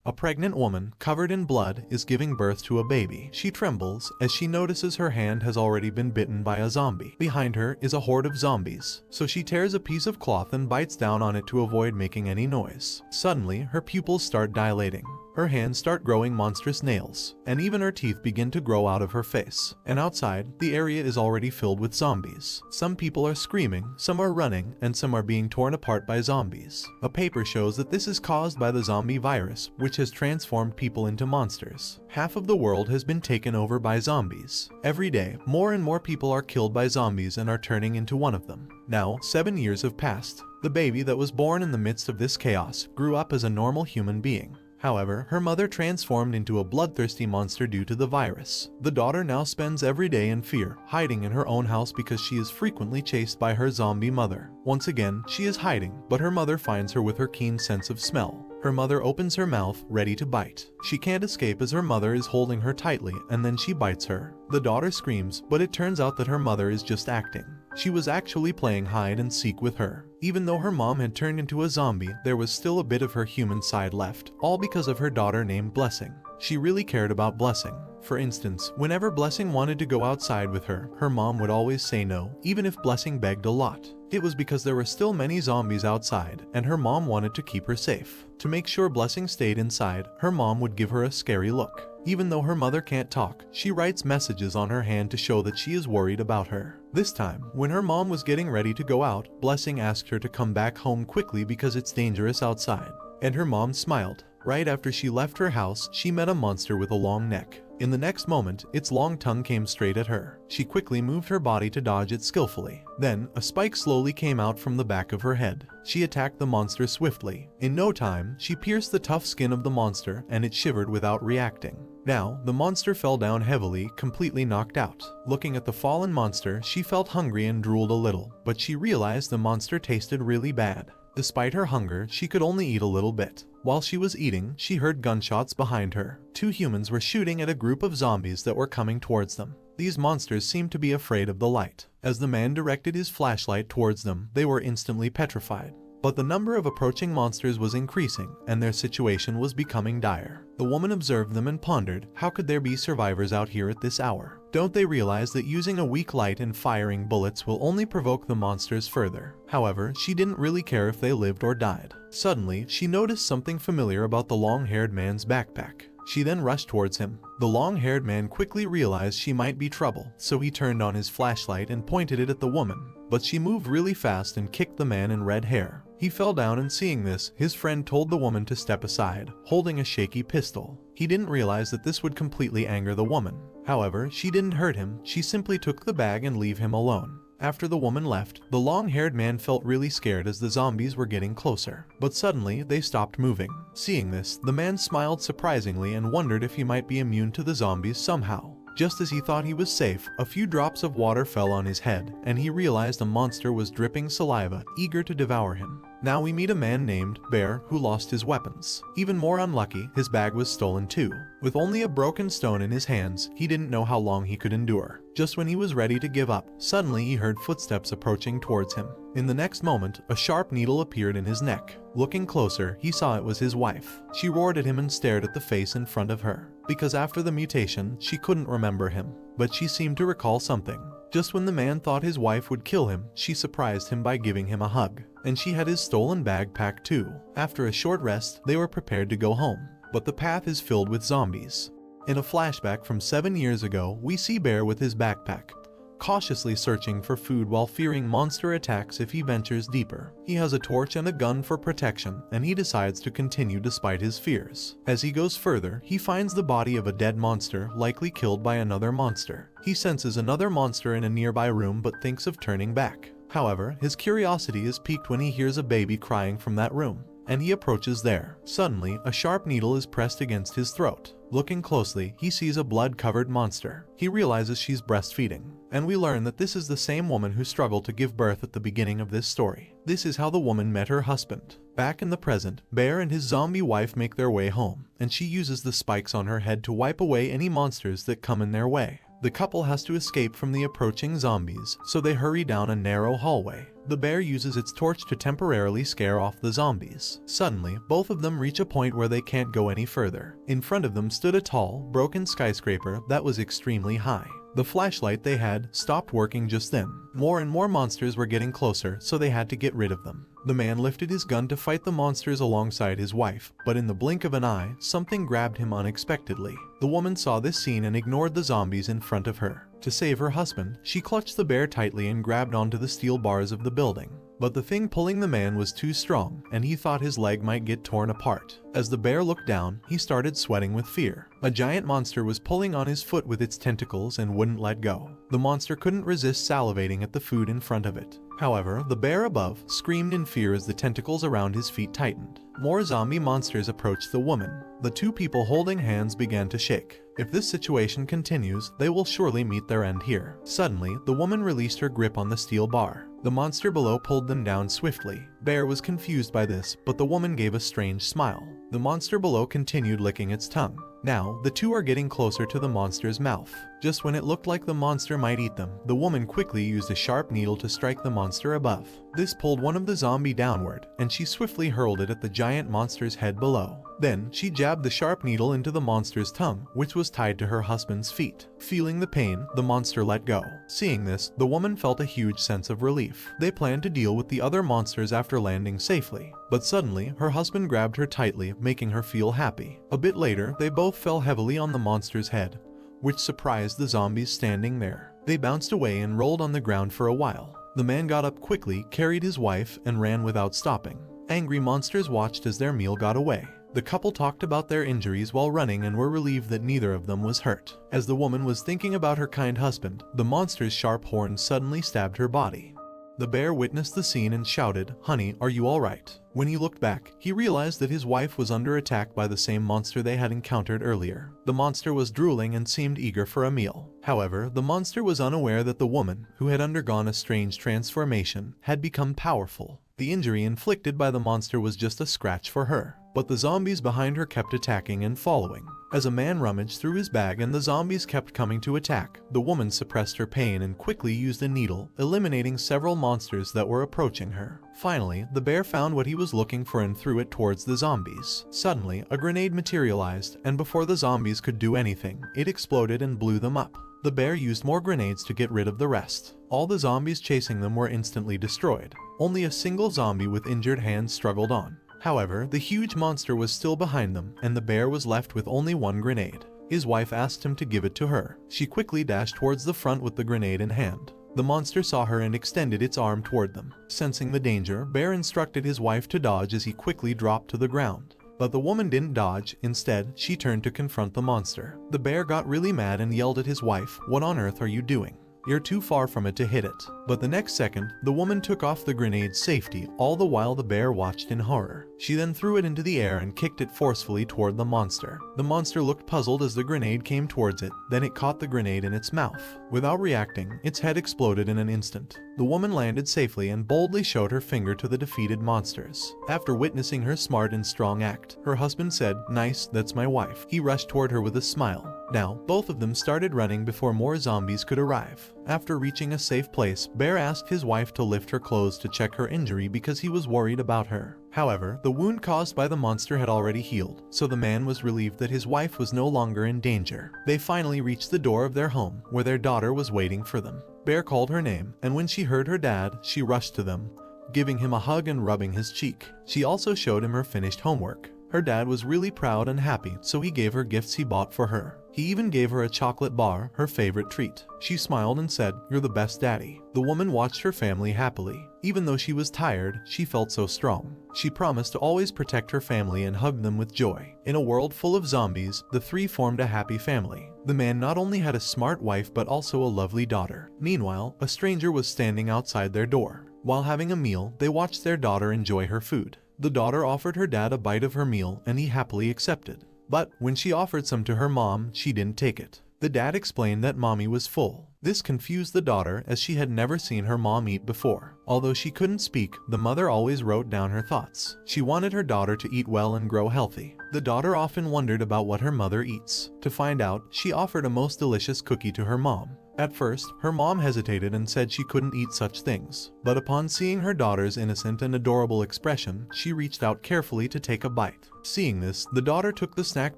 A pregnant woman, covered in blood, is giving birth to a baby. She trembles as she notices her hand has already been bitten by a zombie. Behind her is a horde of zombies, so she tears a piece of cloth and bites down on it to avoid making any noise. Suddenly, her pupils start dilating. Her hands start growing monstrous nails, and even her teeth begin to grow out of her face. And outside, the area is already filled with zombies. Some people are screaming, some are running, and some are being torn apart by zombies. A paper shows that this is caused by the zombie virus, which has transformed people into monsters. Half of the world has been taken over by zombies. Every day, more and more people are killed by zombies and are turning into one of them. Now, 7 years have passed. The baby that was born in the midst of this chaos grew up as a normal human being. However, her mother transformed into a bloodthirsty monster due to the virus. The daughter now spends every day in fear, hiding in her own house because she is frequently chased by her zombie mother. Once again, she is hiding, but her mother finds her with her keen sense of smell. Her mother opens her mouth, ready to bite. She can't escape as her mother is holding her tightly, and then she bites her. The daughter screams, but it turns out that her mother is just acting. She was actually playing hide and seek with her. Even though her mom had turned into a zombie, there was still a bit of her human side left, all because of her daughter named Blessing. She really cared about Blessing. For instance, whenever Blessing wanted to go outside with her, her mom would always say no, even if Blessing begged a lot. It was because there were still many zombies outside, and her mom wanted to keep her safe. To make sure Blessing stayed inside, her mom would give her a scary look. Even though her mother can't talk, she writes messages on her hand to show that she is worried about her. This time, when her mom was getting ready to go out, Blessing asked her to come back home quickly because it's dangerous outside. And her mom smiled. Right after she left her house, she met a monster with a long neck. In the next moment, its long tongue came straight at her. She quickly moved her body to dodge it skillfully. Then, a spike slowly came out from the back of her head. She attacked the monster swiftly. In no time, she pierced the tough skin of the monster, and it shivered without reacting. Now, the monster fell down heavily, completely knocked out. Looking at the fallen monster, she felt hungry and drooled a little, but she realized the monster tasted really bad. Despite her hunger, she could only eat a little bit. While she was eating, she heard gunshots behind her. 2 humans were shooting at a group of zombies that were coming towards them. These monsters seemed to be afraid of the light. As the man directed his flashlight towards them, they were instantly petrified. But the number of approaching monsters was increasing, and their situation was becoming dire. The woman observed them and pondered, how could there be survivors out here at this hour? Don't they realize that using a weak light and firing bullets will only provoke the monsters further? However, she didn't really care if they lived or died. Suddenly, she noticed something familiar about the long-haired man's backpack. She then rushed towards him. The long-haired man quickly realized she might be trouble, so he turned on his flashlight and pointed it at the woman. But she moved really fast and kicked the man in red hair. He fell down, and seeing this, his friend told the woman to step aside, holding a shaky pistol. He didn't realize that this would completely anger the woman. However, she didn't hurt him, she simply took the bag and leave him alone. After the woman left, the long-haired man felt really scared as the zombies were getting closer. But suddenly, they stopped moving. Seeing this, the man smiled surprisingly and wondered if he might be immune to the zombies somehow. Just as he thought he was safe, a few drops of water fell on his head, and he realized a monster was dripping saliva, eager to devour him. Now we meet a man named Bear who lost his weapons. Even more unlucky, his bag was stolen too. With only a broken stone in his hands, he didn't know how long he could endure. Just when he was ready to give up, suddenly he heard footsteps approaching towards him. In the next moment, a sharp needle appeared in his neck. Looking closer, he saw it was his wife. She roared at him and stared at the face in front of her. Because after the mutation, she couldn't remember him, but she seemed to recall something. Just when the man thought his wife would kill him, she surprised him by giving him a hug. And she had his stolen bag packed too. After a short rest, they were prepared to go home. But the path is filled with zombies. In a flashback from 7 years ago, we see Bear with his backpack, cautiously searching for food while fearing monster attacks if he ventures deeper. He has a torch and a gun for protection, and he decides to continue despite his fears. As he goes further, he finds the body of a dead monster, likely killed by another monster. He senses another monster in a nearby room but thinks of turning back. However, his curiosity is piqued when he hears a baby crying from that room, and he approaches there. Suddenly, a sharp needle is pressed against his throat. Looking closely, he sees a blood-covered monster. He realizes she's breastfeeding, and we learn that this is the same woman who struggled to give birth at the beginning of this story. This is how the woman met her husband. Back in the present, Bear and his zombie wife make their way home, and she uses the spikes on her head to wipe away any monsters that come in their way. The couple has to escape from the approaching zombies, so they hurry down a narrow hallway. The bear uses its torch to temporarily scare off the zombies. Suddenly, both of them reach a point where they can't go any further. In front of them stood a tall, broken skyscraper that was extremely high. The flashlight they had stopped working just then. More and more monsters were getting closer, so they had to get rid of them. The man lifted his gun to fight the monsters alongside his wife, but in the blink of an eye, something grabbed him unexpectedly. The woman saw this scene and ignored the zombies in front of her. To save her husband, she clutched the bear tightly and grabbed onto the steel bars of the building. But the thing pulling the man was too strong, and he thought his leg might get torn apart. As the bear looked down, he started sweating with fear. A giant monster was pulling on his foot with its tentacles and wouldn't let go. The monster couldn't resist salivating at the food in front of it. However, the bear above screamed in fear as the tentacles around his feet tightened. More zombie monsters approached the woman. The two people holding hands began to shake. If this situation continues, they will surely meet their end here. Suddenly, the woman released her grip on the steel bar. The monster below pulled them down swiftly. Bear was confused by this, but the woman gave a strange smile. The monster below continued licking its tongue. Now, the two are getting closer to the monster's mouth. Just when it looked like the monster might eat them, the woman quickly used a sharp needle to strike the monster above. This pulled one of the zombie downward, and she swiftly hurled it at the giant monster's head below. Then, she jabbed the sharp needle into the monster's tongue, which was tied to her husband's feet. Feeling the pain, the monster let go. Seeing this, the woman felt a huge sense of relief. They planned to deal with the other monsters after landing safely. But suddenly, her husband grabbed her tightly, making her feel happy. A bit later, they both fell heavily on the monster's head, which surprised the zombies standing there. They bounced away and rolled on the ground for a while. The man got up quickly, carried his wife, and ran without stopping. Angry monsters watched as their meal got away. The couple talked about their injuries while running and were relieved that neither of them was hurt. As the woman was thinking about her kind husband, the monster's sharp horns suddenly stabbed her body. The bear witnessed the scene and shouted, "Honey, are you alright?" When he looked back, he realized that his wife was under attack by the same monster they had encountered earlier. The monster was drooling and seemed eager for a meal. However, the monster was unaware that the woman, who had undergone a strange transformation, had become powerful. The injury inflicted by the monster was just a scratch for her, but the zombies behind her kept attacking and following. As a man rummaged through his bag and the zombies kept coming to attack, the woman suppressed her pain and quickly used a needle, eliminating several monsters that were approaching her. Finally, the bear found what he was looking for and threw it towards the zombies. Suddenly, a grenade materialized, and before the zombies could do anything, it exploded and blew them up. The bear used more grenades to get rid of the rest. All the zombies chasing them were instantly destroyed. Only a single zombie with injured hands struggled on. However, the huge monster was still behind them, and the bear was left with only one grenade. His wife asked him to give it to her. She quickly dashed towards the front with the grenade in hand. The monster saw her and extended its arm toward them. Sensing the danger, Bear instructed his wife to dodge as he quickly dropped to the ground. But the woman didn't dodge. Instead, she turned to confront the monster. The bear got really mad and yelled at his wife, "What on earth are you doing? You're too far from it to hit it." But the next second, the woman took off the grenade's safety, all the while the bear watched in horror. She then threw it into the air and kicked it forcefully toward the monster. The monster looked puzzled as the grenade came towards it, then it caught the grenade in its mouth. Without reacting, its head exploded in an instant. The woman landed safely and boldly showed her finger to the defeated monsters. After witnessing her smart and strong act, her husband said, "Nice, that's my wife." He rushed toward her with a smile. Now, both of them started running before more zombies could arrive. After reaching a safe place, Bear asked his wife to lift her clothes to check her injury because he was worried about her. However, the wound caused by the monster had already healed, so the man was relieved that his wife was no longer in danger. They finally reached the door of their home, where their daughter was waiting for them. Bear called her name, and when she heard her dad, she rushed to them, giving him a hug and rubbing his cheek. She also showed him her finished homework. Her dad was really proud and happy, so he gave her gifts he bought for her. He even gave her a chocolate bar, her favorite treat. She smiled and said, "You're the best daddy." The woman watched her family happily. Even though she was tired, she felt so strong. She promised to always protect her family and hugged them with joy. In a world full of zombies, the three formed a happy family. The man not only had a smart wife but also a lovely daughter. Meanwhile, a stranger was standing outside their door. While having a meal, they watched their daughter enjoy her food. The daughter offered her dad a bite of her meal, and he happily accepted. But when she offered some to her mom, she didn't take it. The dad explained that mommy was full. This confused the daughter as she had never seen her mom eat before. Although she couldn't speak, the mother always wrote down her thoughts. She wanted her daughter to eat well and grow healthy. The daughter often wondered about what her mother eats. To find out, she offered a most delicious cookie to her mom. At first, her mom hesitated and said she couldn't eat such things. But upon seeing her daughter's innocent and adorable expression, she reached out carefully to take a bite. Seeing this, the daughter took the snack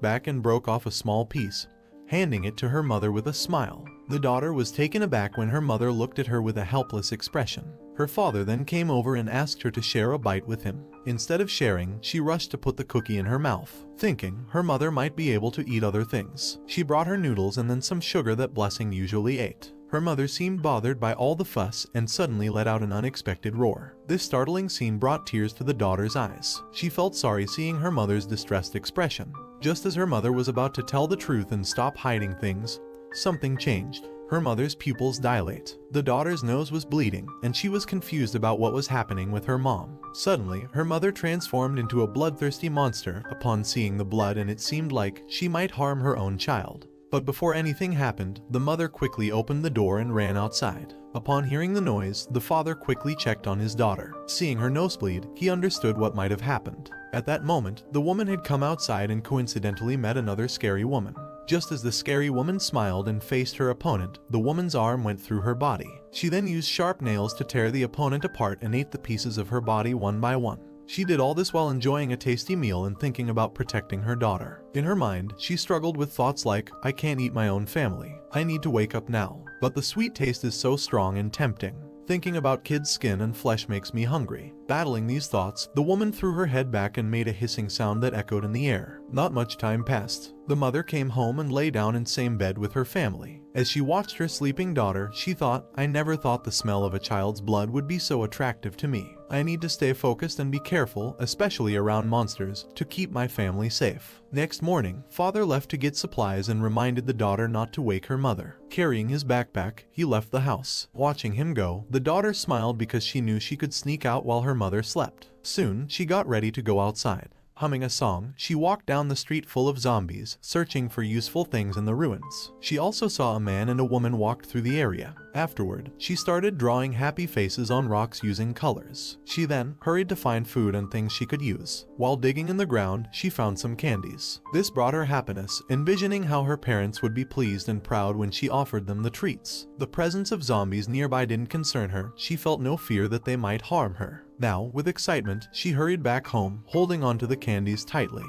back and broke off a small piece, handing it to her mother with a smile. The daughter was taken aback when her mother looked at her with a helpless expression. Her father then came over and asked her to share a bite with him. Instead of sharing, she rushed to put the cookie in her mouth, thinking her mother might be able to eat other things. She brought her noodles and then some sugar that Blessing usually ate. Her mother seemed bothered by all the fuss and suddenly let out an unexpected roar. This startling scene brought tears to the daughter's eyes. She felt sorry seeing her mother's distressed expression. Just as her mother was about to tell the truth and stop hiding things, something changed. Her mother's pupils dilate. The daughter's nose was bleeding, and she was confused about what was happening with her mom. Suddenly, her mother transformed into a bloodthirsty monster upon seeing the blood, and it seemed like she might harm her own child. But before anything happened, the mother quickly opened the door and ran outside. Upon hearing the noise, the father quickly checked on his daughter. Seeing her nosebleed, he understood what might have happened. At that moment, the woman had come outside and coincidentally met another scary woman. Just as the scary woman smiled and faced her opponent, the woman's arm went through her body. She then used sharp nails to tear the opponent apart and ate the pieces of her body one by one. She did all this while enjoying a tasty meal and thinking about protecting her daughter. In her mind, she struggled with thoughts like, I can't eat my own family. I need to wake up now. But the sweet taste is so strong and tempting. Thinking about kids' skin and flesh makes me hungry. Battling these thoughts, the woman threw her head back and made a hissing sound that echoed in the air. Not much time passed. The mother came home and lay down in same bed with her family. As she watched her sleeping daughter, she thought, I never thought the smell of a child's blood would be so attractive to me. I need to stay focused and be careful, especially around monsters, to keep my family safe. Next morning, father left to get supplies and reminded the daughter not to wake her mother. Carrying his backpack, he left the house. Watching him go, the daughter smiled because she knew she could sneak out while her mother slept. Soon, she got ready to go outside. Humming a song, she walked down the street full of zombies, searching for useful things in the ruins. She also saw a man and a woman walk through the area. Afterward, she started drawing happy faces on rocks using colors. She then hurried to find food and things she could use. While digging in the ground, she found some candies. This brought her happiness, envisioning how her parents would be pleased and proud when she offered them the treats. The presence of zombies nearby didn't concern her. She felt no fear that they might harm her. Now, with excitement, she hurried back home, holding onto the candies tightly.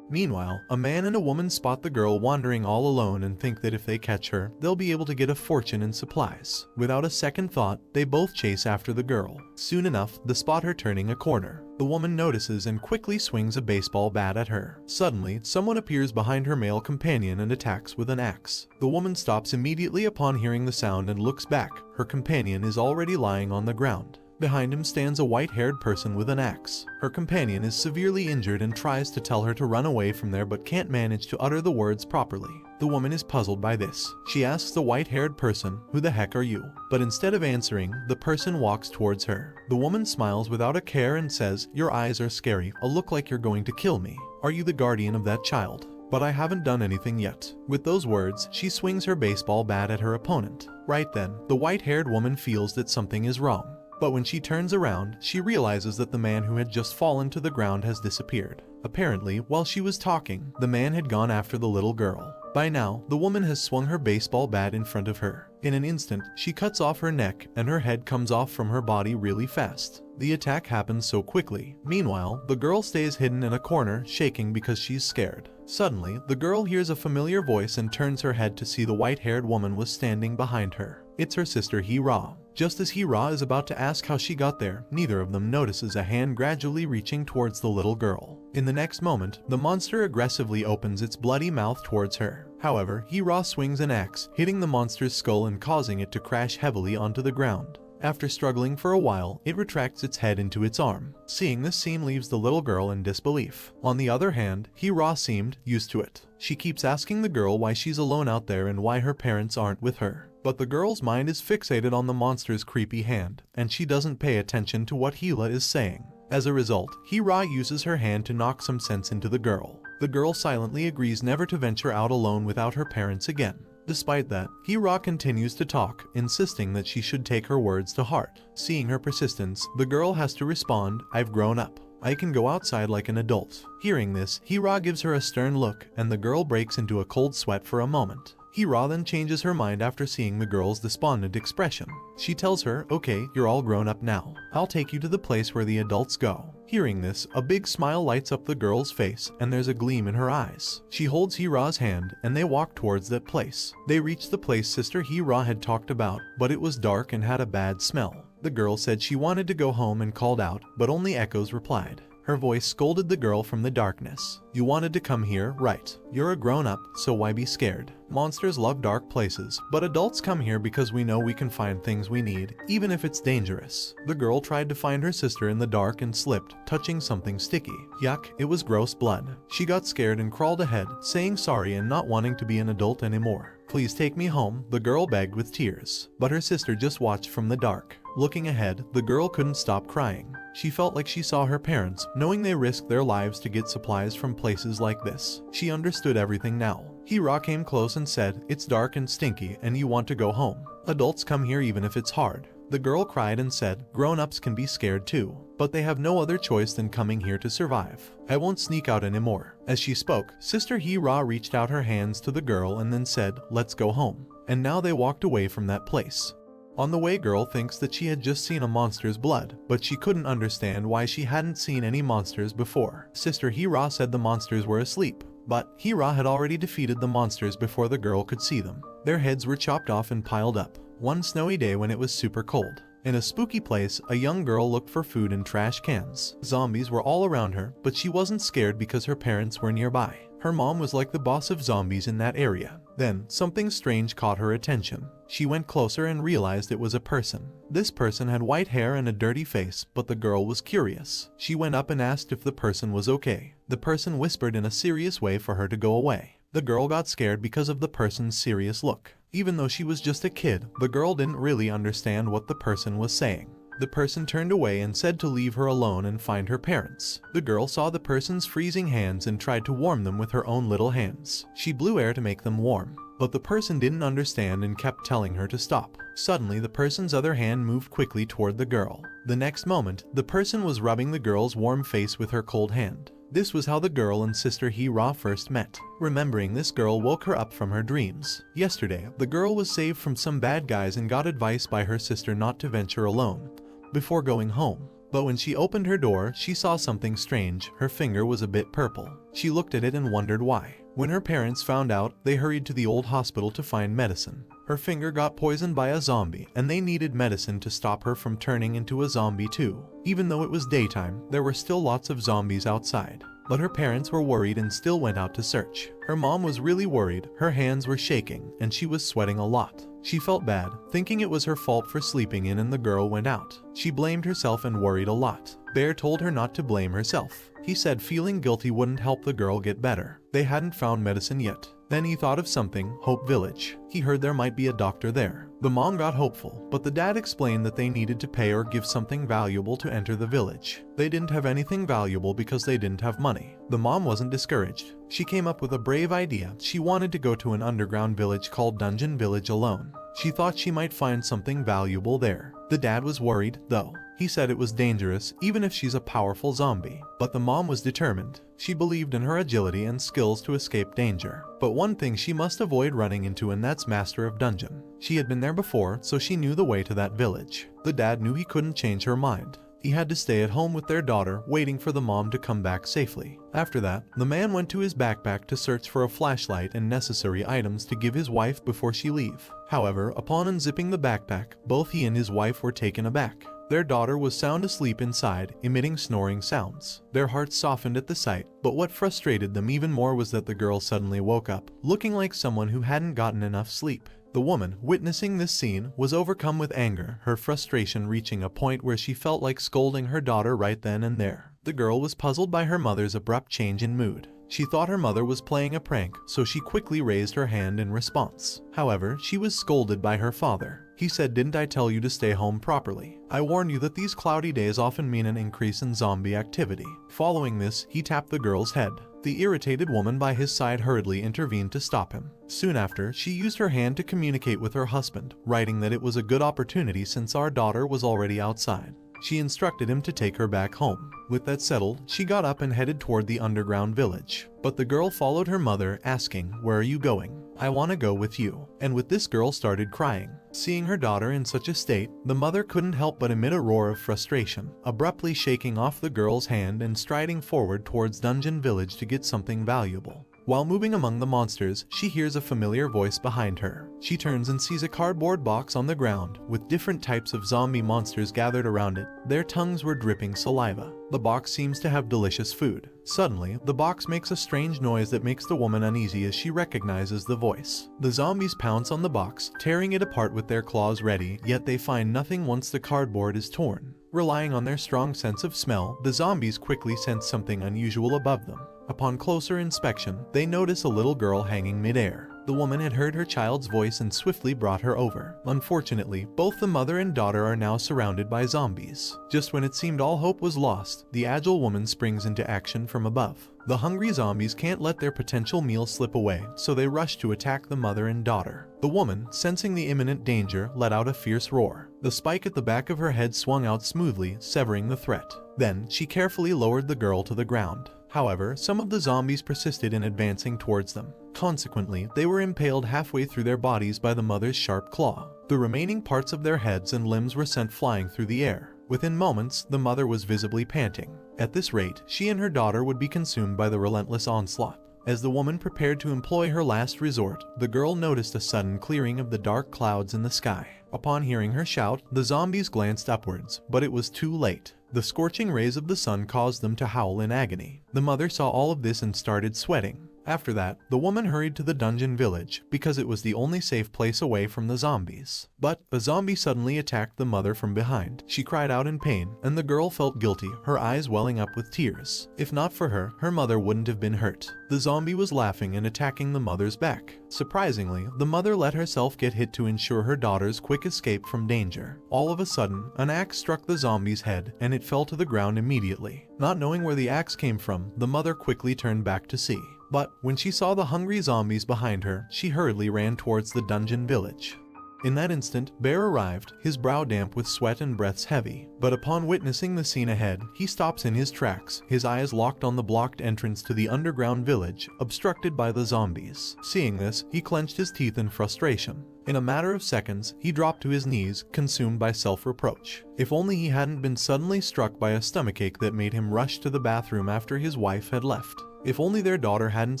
Meanwhile, a man and a woman spot the girl wandering all alone and think that if they catch her, they'll be able to get a fortune in supplies. Without a second thought, they both chase after the girl. Soon enough, they spot her turning a corner. The woman notices and quickly swings a baseball bat at her. Suddenly, someone appears behind her male companion and attacks with an axe. The woman stops immediately upon hearing the sound and looks back. Her companion is already lying on the ground. Behind him stands a white-haired person with an axe. Her companion is severely injured and tries to tell her to run away from there but can't manage to utter the words properly. The woman is puzzled by this. She asks the white-haired person, "Who the heck are you?" But instead of answering, the person walks towards her. The woman smiles without a care and says, "Your eyes are scary. I'll look like you're going to kill me. Are you the guardian of that child? But I haven't done anything yet." With those words, she swings her baseball bat at her opponent. Right then, the white-haired woman feels that something is wrong. But when she turns around, she realizes that the man who had just fallen to the ground has disappeared. Apparently, while she was talking, the man had gone after the little girl. By now, the woman has swung her baseball bat in front of her. In an instant, she cuts off her neck and her head comes off from her body really fast. The attack happens so quickly. Meanwhile, the girl stays hidden in a corner, shaking because she's scared. Suddenly, the girl hears a familiar voice and turns her head to see the white-haired woman was standing behind her. It's her sister Hee-Ra. Just as Hee-Ra is about to ask how she got there, neither of them notices a hand gradually reaching towards the little girl. In the next moment, the monster aggressively opens its bloody mouth towards her. However, Hee-Ra swings an axe, hitting the monster's skull and causing it to crash heavily onto the ground. After struggling for a while, it retracts its head into its arm. Seeing this scene leaves the little girl in disbelief. On the other hand, Hee-Ra seemed used to it. She keeps asking the girl why she's alone out there and why her parents aren't with her. But the girl's mind is fixated on the monster's creepy hand, and she doesn't pay attention to what Hee-La is saying. As a result, Hee-Ra uses her hand to knock some sense into the girl. The girl silently agrees never to venture out alone without her parents again. Despite that, Hee-ra continues to talk, insisting that she should take her words to heart. Seeing her persistence, the girl has to respond, "I've grown up. I can go outside like an adult." Hearing this, Hee-ra gives her a stern look, and the girl breaks into a cold sweat for a moment. Hee-ra then changes her mind after seeing the girl's despondent expression. She tells her, "Okay, you're all grown up now. I'll take you to the place where the adults go." Hearing this, a big smile lights up the girl's face, and there's a gleam in her eyes. She holds Hee-ra's hand, and they walk towards that place. They reach the place Sister Hee-ra had talked about, but it was dark and had a bad smell. The girl said she wanted to go home and called out, but only echoes replied. Her voice scolded the girl from the darkness. "You wanted to come here, right? You're a grown-up, so why be scared? Monsters love dark places, but adults come here because we know we can find things we need, even if it's dangerous." The girl tried to find her sister in the dark and slipped, touching something sticky. Yuck, it was gross blood. She got scared and crawled ahead, saying sorry and not wanting to be an adult anymore. "Please take me home," the girl begged with tears. But her sister just watched from the dark. Looking ahead, the girl couldn't stop crying. She felt like she saw her parents, knowing they risked their lives to get supplies from places like this. She understood everything now. Hee-ra came close and said, "It's dark and stinky and you want to go home. Adults come here even if it's hard." The girl cried and said, "Grown-ups can be scared too, but they have no other choice than coming here to survive. I won't sneak out anymore." As she spoke, Sister Hee-ra reached out her hands to the girl and then said, "Let's go home." And now they walked away from that place. On the way, girl thinks that she had just seen a monster's blood, but she couldn't understand why she hadn't seen any monsters before. Sister Hee-ra said the monsters were asleep, but Hee-ra had already defeated the monsters before the girl could see them. Their heads were chopped off and piled up. One snowy day when it was super cold. In a spooky place, a young girl looked for food in trash cans. Zombies were all around her, but she wasn't scared because her parents were nearby. Her mom was like the boss of zombies in that area. Then, something strange caught her attention. She went closer and realized it was a person. This person had white hair and a dirty face, but the girl was curious. She went up and asked if the person was okay. The person whispered in a serious way for her to go away. The girl got scared because of the person's serious look. Even though she was just a kid, the girl didn't really understand what the person was saying. The person turned away and said to leave her alone and find her parents. The girl saw the person's freezing hands and tried to warm them with her own little hands. She blew air to make them warm, but the person didn't understand and kept telling her to stop. Suddenly, the person's other hand moved quickly toward the girl. The next moment, the person was rubbing the girl's warm face with her cold hand. This was how the girl and Sister Hee-ra first met. Remembering this, girl woke her up from her dreams. Yesterday, the girl was saved from some bad guys and got advice by her sister not to venture alone before going home. But when she opened her door, she saw something strange. Her finger was a bit purple. She looked at it and wondered why. When her parents found out, they hurried to the old hospital to find medicine. Her finger got poisoned by a zombie, and they needed medicine to stop her from turning into a zombie too. Even though it was daytime, there were still lots of zombies outside. But her parents were worried and still went out to search. Her mom was really worried, her hands were shaking, and she was sweating a lot. She felt bad, thinking it was her fault for sleeping in and the girl went out. She blamed herself and worried a lot. Bear told her not to blame herself. He said feeling guilty wouldn't help the girl get better. They hadn't found medicine yet. Then he thought of something, Hope Village. He heard there might be a doctor there. The mom got hopeful, but the dad explained that they needed to pay or give something valuable to enter the village. They didn't have anything valuable because they didn't have money. The mom wasn't discouraged. She came up with a brave idea. She wanted to go to an underground village called Dungeon Village alone. She thought she might find something valuable there. The dad was worried, though. He said it was dangerous, even if she's a powerful zombie. But the mom was determined. She believed in her agility and skills to escape danger. But one thing she must avoid running into, and that's Master of Dungeon. She had been there before, so she knew the way to that village. The dad knew he couldn't change her mind. He had to stay at home with their daughter, waiting for the mom to come back safely. After that, the man went to his backpack to search for a flashlight and necessary items to give his wife before she leave. However, upon unzipping the backpack, both he and his wife were taken aback. Their daughter was sound asleep inside, emitting snoring sounds. Their hearts softened at the sight, but what frustrated them even more was that the girl suddenly woke up, looking like someone who hadn't gotten enough sleep. The woman, witnessing this scene, was overcome with anger, her frustration reaching a point where she felt like scolding her daughter right then and there. The girl was puzzled by her mother's abrupt change in mood. She thought her mother was playing a prank, so she quickly raised her hand in response. However, she was scolded by her father. He said, "Didn't I tell you to stay home properly? I warned you that these cloudy days often mean an increase in zombie activity." Following this, he tapped the girl's head. The irritated woman by his side hurriedly intervened to stop him. Soon after, she used her hand to communicate with her husband, writing that it was a good opportunity since our daughter was already outside. She instructed him to take her back home. With that settled, she got up and headed toward the underground village. But the girl followed her mother, asking, "Where are you going?" "I want to go with you." And with this, girl started crying. Seeing her daughter in such a state, the mother couldn't help but emit a roar of frustration, abruptly shaking off the girl's hand and striding forward towards Dungeon Village to get something valuable. While moving among the monsters, she hears a familiar voice behind her. She turns and sees a cardboard box on the ground, with different types of zombie monsters gathered around it. Their tongues were dripping saliva. The box seems to have delicious food. Suddenly, the box makes a strange noise that makes the woman uneasy as she recognizes the voice. The zombies pounce on the box, tearing it apart with their claws ready, yet they find nothing once the cardboard is torn. Relying on their strong sense of smell, the zombies quickly sense something unusual above them. Upon closer inspection, they notice a little girl hanging midair. The woman had heard her child's voice and swiftly brought her over. Unfortunately, both the mother and daughter are now surrounded by zombies. Just when it seemed all hope was lost, the agile woman springs into action from above. The hungry zombies can't let their potential meal slip away, so they rush to attack the mother and daughter. The woman, sensing the imminent danger, let out a fierce roar. The spike at the back of her head swung out smoothly, severing the threat. Then, she carefully lowered the girl to the ground. However, some of the zombies persisted in advancing towards them. Consequently, they were impaled halfway through their bodies by the mother's sharp claw. The remaining parts of their heads and limbs were sent flying through the air. Within moments, the mother was visibly panting. At this rate, she and her daughter would be consumed by the relentless onslaught. As the woman prepared to employ her last resort, the girl noticed a sudden clearing of the dark clouds in the sky. Upon hearing her shout, the zombies glanced upwards, but it was too late. The scorching rays of the sun caused them to howl in agony. The mother saw all of this and started sweating. After that, the woman hurried to the dungeon village, because it was the only safe place away from the zombies. But a zombie suddenly attacked the mother from behind. She cried out in pain, and the girl felt guilty, her eyes welling up with tears. If not for her, her mother wouldn't have been hurt. The zombie was laughing and attacking the mother's back. Surprisingly, the mother let herself get hit to ensure her daughter's quick escape from danger. All of a sudden, an axe struck the zombie's head, and it fell to the ground immediately. Not knowing where the axe came from, the mother quickly turned back to see. But when she saw the hungry zombies behind her, she hurriedly ran towards the dungeon village. In that instant, Bear arrived, his brow damp with sweat and breaths heavy. But upon witnessing the scene ahead, he stops in his tracks, his eyes locked on the blocked entrance to the underground village, obstructed by the zombies. Seeing this, he clenched his teeth in frustration. In a matter of seconds, he dropped to his knees, consumed by self-reproach. If only he hadn't been suddenly struck by a stomachache that made him rush to the bathroom after his wife had left. If only their daughter hadn't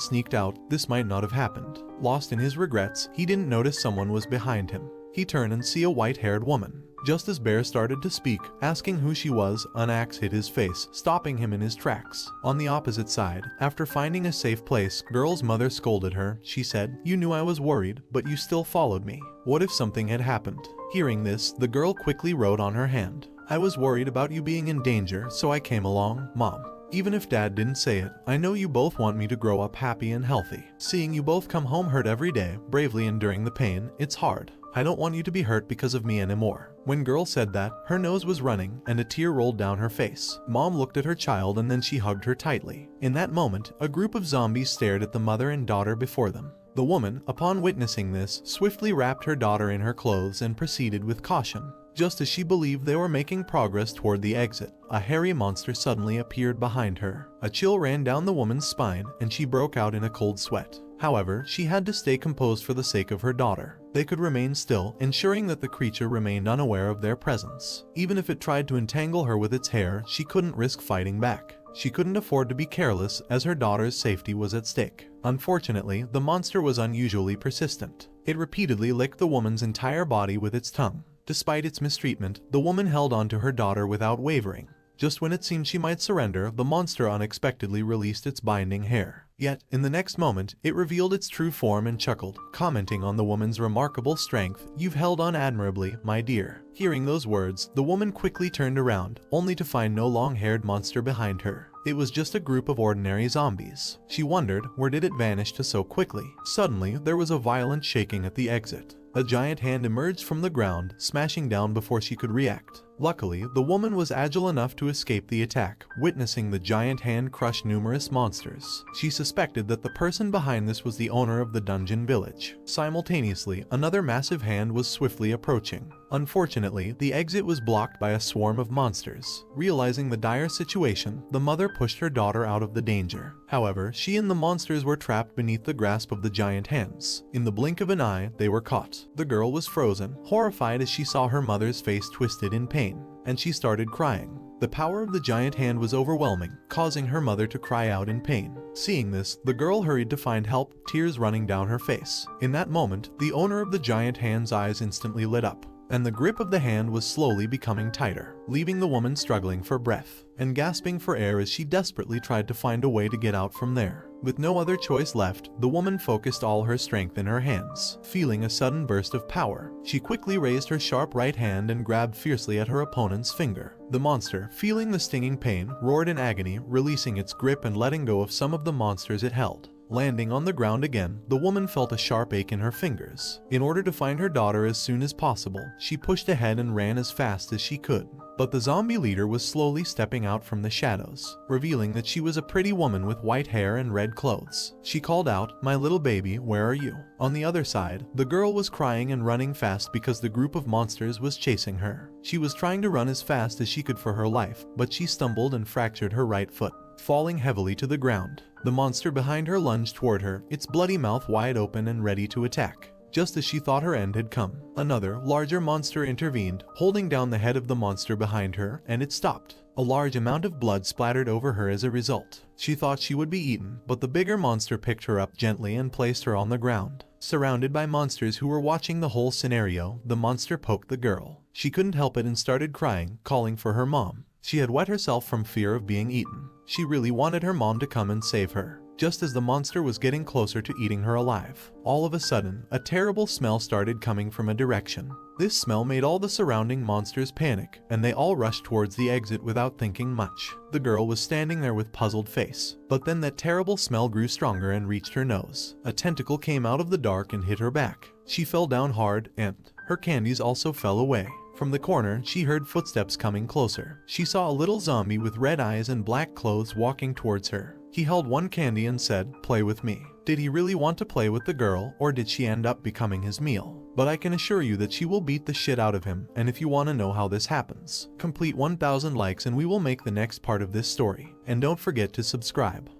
sneaked out, this might not have happened. Lost in his regrets, he didn't notice someone was behind him. He turned and see a white-haired woman. Just as Bear started to speak, asking who she was, an axe hit his face, stopping him in his tracks. On the opposite side, after finding a safe place, Girl's mother scolded her. She said, "You knew I was worried, but you still followed me. What if something had happened?" Hearing this, the girl quickly wrote on her hand, "I was worried about you being in danger, so I came along, Mom. Even if Dad didn't say it, I know you both want me to grow up happy and healthy. Seeing you both come home hurt every day, bravely enduring the pain, it's hard. I don't want you to be hurt because of me anymore." When Girl said that, her nose was running and a tear rolled down her face. Mom looked at her child and then she hugged her tightly. In that moment, a group of zombies stared at the mother and daughter before them. The woman, upon witnessing this, swiftly wrapped her daughter in her clothes and proceeded with caution. Just as she believed they were making progress toward the exit, a hairy monster suddenly appeared behind her. A chill ran down the woman's spine, and she broke out in a cold sweat. However, she had to stay composed for the sake of her daughter. They could remain still, ensuring that the creature remained unaware of their presence. Even if it tried to entangle her with its hair, she couldn't risk fighting back. She couldn't afford to be careless, as her daughter's safety was at stake. Unfortunately, the monster was unusually persistent. It repeatedly licked the woman's entire body with its tongue. Despite its mistreatment, the woman held on to her daughter without wavering. Just when it seemed she might surrender, the monster unexpectedly released its binding hair. Yet, in the next moment, it revealed its true form and chuckled, commenting on the woman's remarkable strength. "You've held on admirably, my dear." Hearing those words, the woman quickly turned around, only to find no long-haired monster behind her. It was just a group of ordinary zombies. She wondered, where did it vanish to so quickly? Suddenly, there was a violent shaking at the exit. A giant hand emerged from the ground, smashing down before she could react. Luckily, the woman was agile enough to escape the attack, witnessing the giant hand crush numerous monsters. She suspected that the person behind this was the owner of the dungeon village. Simultaneously, another massive hand was swiftly approaching. Unfortunately, the exit was blocked by a swarm of monsters. Realizing the dire situation, the mother pushed her daughter out of the danger. However, she and the monsters were trapped beneath the grasp of the giant hands. In the blink of an eye, they were caught. The girl was frozen, horrified as she saw her mother's face twisted in pain, and she started crying. The power of the giant hand was overwhelming, causing her mother to cry out in pain. Seeing this, the girl hurried to find help, tears running down her face. In that moment, the owner of the giant hand's eyes instantly lit up, and the grip of the hand was slowly becoming tighter, leaving the woman struggling for breath and gasping for air as she desperately tried to find a way to get out from there. With no other choice left, the woman focused all her strength in her hands. Feeling a sudden burst of power, she quickly raised her sharp right hand and grabbed fiercely at her opponent's finger. The monster, feeling the stinging pain, roared in agony, releasing its grip and letting go of some of the monsters it held. Landing on the ground again, the woman felt a sharp ache in her fingers. In order to find her daughter as soon as possible, she pushed ahead and ran as fast as she could. But the zombie leader was slowly stepping out from the shadows, revealing that she was a pretty woman with white hair and red clothes. She called out, "My little baby, where are you?" On the other side, the girl was crying and running fast because the group of monsters was chasing her. She was trying to run as fast as she could for her life, but she stumbled and fractured her right foot, falling heavily to the ground. The monster behind her lunged toward her, its bloody mouth wide open and ready to attack. Just as she thought her end had come, another, larger monster intervened, holding down the head of the monster behind her, and it stopped. A large amount of blood splattered over her as a result. She thought she would be eaten, but the bigger monster picked her up gently and placed her on the ground. Surrounded by monsters who were watching the whole scenario, the monster poked the girl. She couldn't help it and started crying, calling for her mom. She had wet herself from fear of being eaten. She really wanted her mom to come and save her. Just as the monster was getting closer to eating her alive, all of a sudden, a terrible smell started coming from a direction. This smell made all the surrounding monsters panic, and they all rushed towards the exit without thinking much. The girl was standing there with puzzled face, but then that terrible smell grew stronger and reached her nose. A tentacle came out of the dark and hit her back. She fell down hard, and her candies also fell away. From the corner, she heard footsteps coming closer. She saw a little zombie with red eyes and black clothes walking towards her. He held one candy and said, "Play with me." Did he really want to play with the girl, or did she end up becoming his meal? But I can assure you that she will beat the shit out of him, and if you want to know how this happens, complete 1,000 likes and we will make the next part of this story. And don't forget to subscribe.